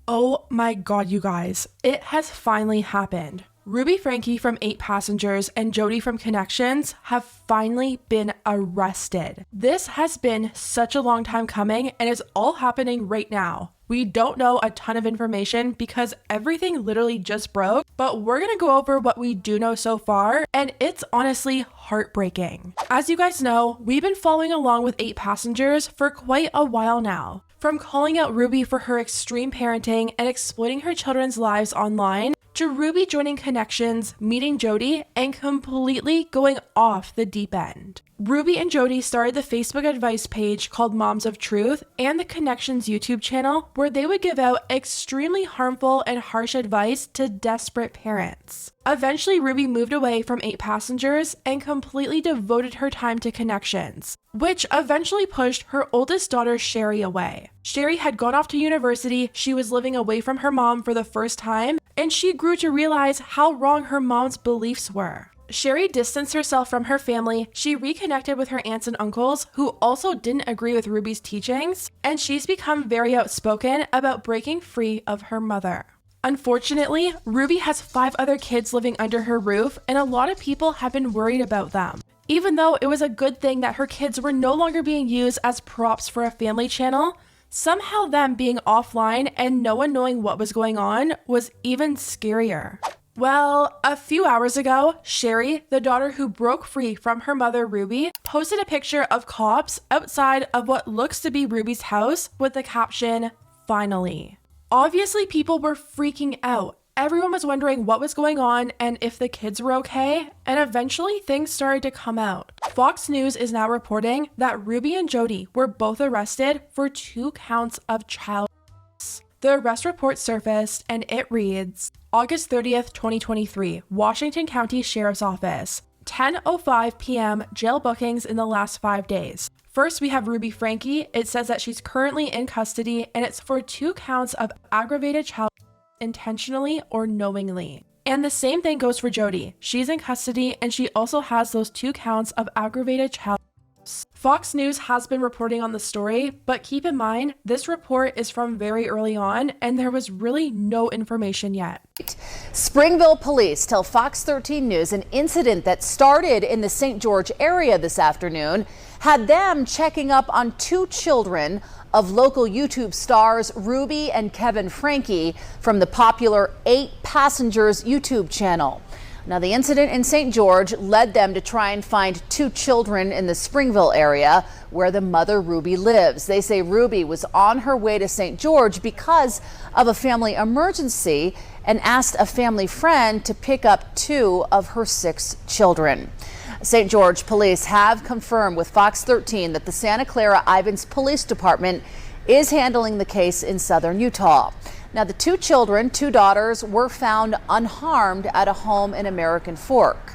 Oh my god, you guys. It has finally happened. Ruby Franke from 8 Passengers and Jodi from Connextions have finally been arrested. This has been such a long time coming and it's all happening right now. We don't know a ton of information because everything literally just broke, but we're gonna go over what we do know so far, and it's honestly heartbreaking. As you guys know, we've been following along with 8 Passengers for quite a while now. From calling out Ruby for her extreme parenting and exploiting her children's lives online, to Ruby joining Connextions, meeting Jodi, and completely going off the deep end. Ruby and Jodi started the Facebook advice page called Moms of Truth and the Connextions YouTube channel where they would give out extremely harmful and harsh advice to desperate parents. Eventually, Ruby moved away from 8 Passengers and completely devoted her time to Connextions, which eventually pushed her oldest daughter Sherry away. Sherry had gone off to university, she was living away from her mom for the first time, and she grew to realize how wrong her mom's beliefs were. Sherry distanced herself from her family, she reconnected with her aunts and uncles who also didn't agree with Ruby's teachings, and she's become very outspoken about breaking free of her mother. Unfortunately, Ruby has 5 other kids living under her roof, and a lot of people have been worried about them. Even though it was a good thing that her kids were no longer being used as props for a family channel, somehow them being offline and no one knowing what was going on was even scarier. Well, a few hours ago, Sherry, the daughter who broke free from her mother Ruby, posted a picture of cops outside of what looks to be Ruby's house with the caption, "Finally." Obviously, people were freaking out. Everyone was wondering what was going on and if the kids were okay, and eventually things started to come out. Fox News is now reporting that Ruby and Jodi were both arrested for 2 counts of child abuse. The arrest report surfaced and it reads, August 30th, 2023, Washington County Sheriff's Office, 10:05 p.m. jail bookings in the last 5 days. First, we have Ruby Franke. It says that she's currently in custody and it's for 2 counts of aggravated child intentionally or knowingly. And the same thing goes for Jodi. She's in custody and she also has those 2 counts of aggravated child abuse. Fox News has been reporting on the story, but keep in mind, this report is from very early on and there was really no information yet. Springville police tell Fox 13 News an incident that started in the St. George area this afternoon had them checking up on 2 children of local YouTube stars Ruby and Kevin Franke from the popular 8 Passengers YouTube channel. Now, the incident in St. George led them to try and find 2 children in the Springville area where the mother Ruby lives. They say Ruby was on her way to St. George because of a family emergency and asked a family friend to pick up 2 of her 6 children. St. George police have confirmed with Fox 13 that the Santa Clara Ivins Police Department is handling the case in southern Utah. Now, the 2 children, 2 daughters, were found unharmed at a home in American Fork.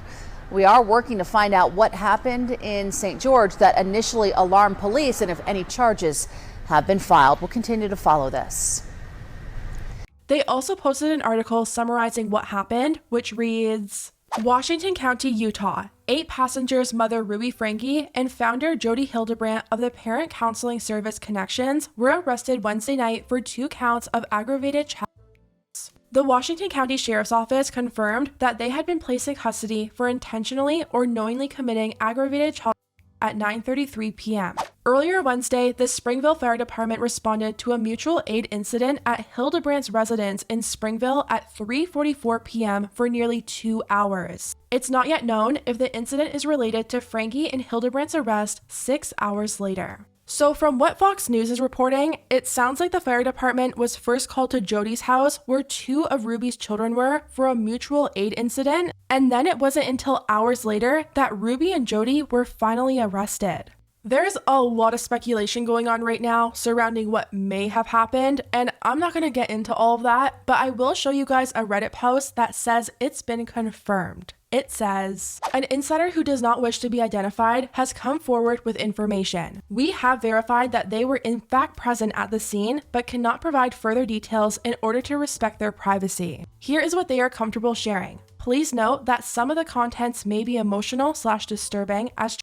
We are working to find out what happened in St. George that initially alarmed police and if any charges have been filed. We'll continue to follow this. They also posted an article summarizing what happened, which reads, Washington County, Utah, 8 Passengers mother Ruby Franke and founder Jodi Hildebrandt of the parent counseling service Connextions were arrested Wednesday night for 2 counts of aggravated child abuse. The Washington County Sheriff's Office confirmed that they had been placed in custody for intentionally or knowingly committing aggravated child abuse at 9:33 p.m. Earlier Wednesday, the Springville Fire Department responded to a mutual aid incident at Hildebrandt's residence in Springville at 3:44 p.m. for nearly 2 hours. It's not yet known if the incident is related to Franke and Hildebrandt's arrest 6 hours later. So from what Fox News is reporting, it sounds like the fire department was first called to Jodi's house where 2 of Ruby's children were for a mutual aid incident, and then it wasn't until hours later that Ruby and Jodi were finally arrested. There's a lot of speculation going on right now surrounding what may have happened, and I'm not going to get into all of that, but I will show you guys a Reddit post that says it's been confirmed. It says, an insider who does not wish to be identified has come forward with information. We have verified that they were in fact present at the scene, but cannot provide further details in order to respect their privacy. Here is what they are comfortable sharing. Please note that some of the contents may be emotional/disturbing as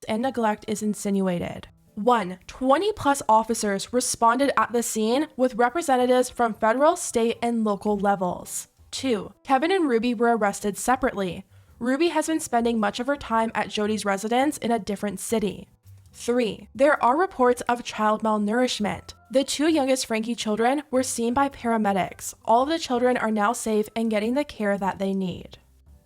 and neglect is insinuated. 1. 20 plus officers responded at the scene with representatives from federal, state, and local levels. 2. Kevin and Ruby were arrested separately. Ruby has been spending much of her time at Jodi's residence in a different city. 3. There are reports of child malnourishment. The 2 youngest Franke children were seen by paramedics. All of the children are now safe and getting the care that they need.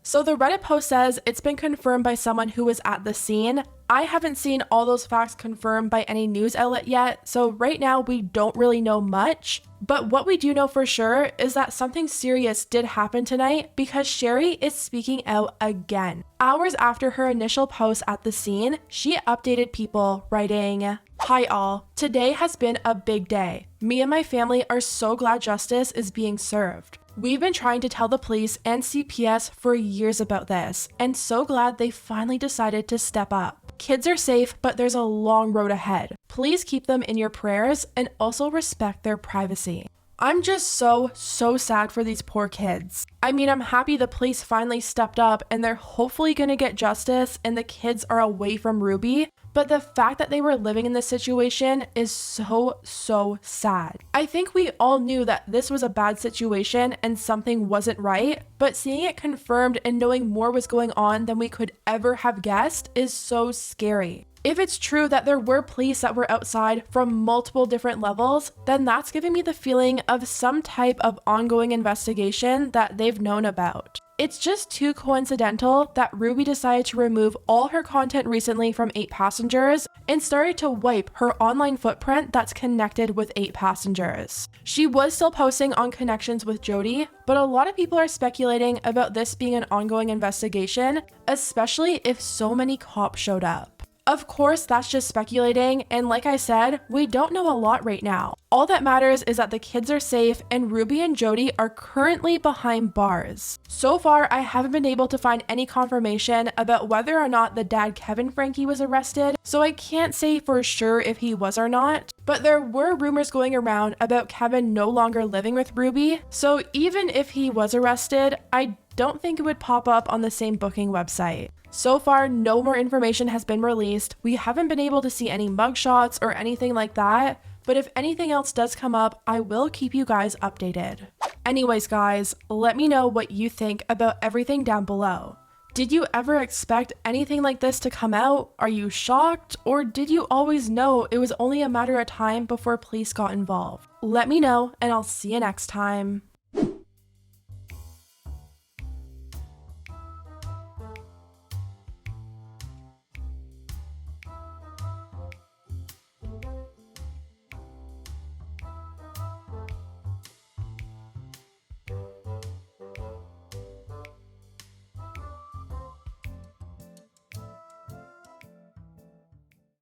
So the Reddit post says it's been confirmed by someone who was at the scene. I haven't seen all those facts confirmed by any news outlet yet, so right now we don't really know much. But what we do know for sure is that something serious did happen tonight because Sherry is speaking out again. Hours after her initial post at the scene, she updated people writing, "Hi all, today has been a big day. Me and my family are so glad justice is being served. We've been trying to tell the police and CPS for years about this, and so glad they finally decided to step up. Kids are safe, but there's a long road ahead. Please keep them in your prayers and also respect their privacy." I'm just so sad for these poor kids. I mean, I'm happy the police finally stepped up and they're hopefully gonna get justice and the kids are away from Ruby, but the fact that they were living in this situation is so sad. I think we all knew that this was a bad situation and something wasn't right, but seeing it confirmed and knowing more was going on than we could ever have guessed is so scary. If it's true that there were police that were outside from multiple different levels, then that's giving me the feeling of some type of ongoing investigation that they've known about. It's just too coincidental that Ruby decided to remove all her content recently from 8 Passengers and started to wipe her online footprint that's connected with 8 Passengers. She was still posting on Connections with Jodi, but a lot of people are speculating about this being an ongoing investigation, especially if so many cops showed up. Of course, that's just speculating, and like I said, we don't know a lot right now. All that matters is that the kids are safe and Ruby and Jodi are currently behind bars. So far, I haven't been able to find any confirmation about whether or not the dad Kevin Franke was arrested, so I can't say for sure if he was or not, but there were rumors going around about Kevin no longer living with Ruby, so even if he was arrested, I don't think it would pop up on the same booking website. So far, no more information has been released. We haven't been able to see any mugshots or anything like that, but if anything else does come up, I will keep you guys updated. Anyways, guys, let me know what you think about everything down below. Did you ever expect anything like this to come out? Are you shocked? Or did you always know it was only a matter of time before police got involved? Let me know, and I'll see you next time.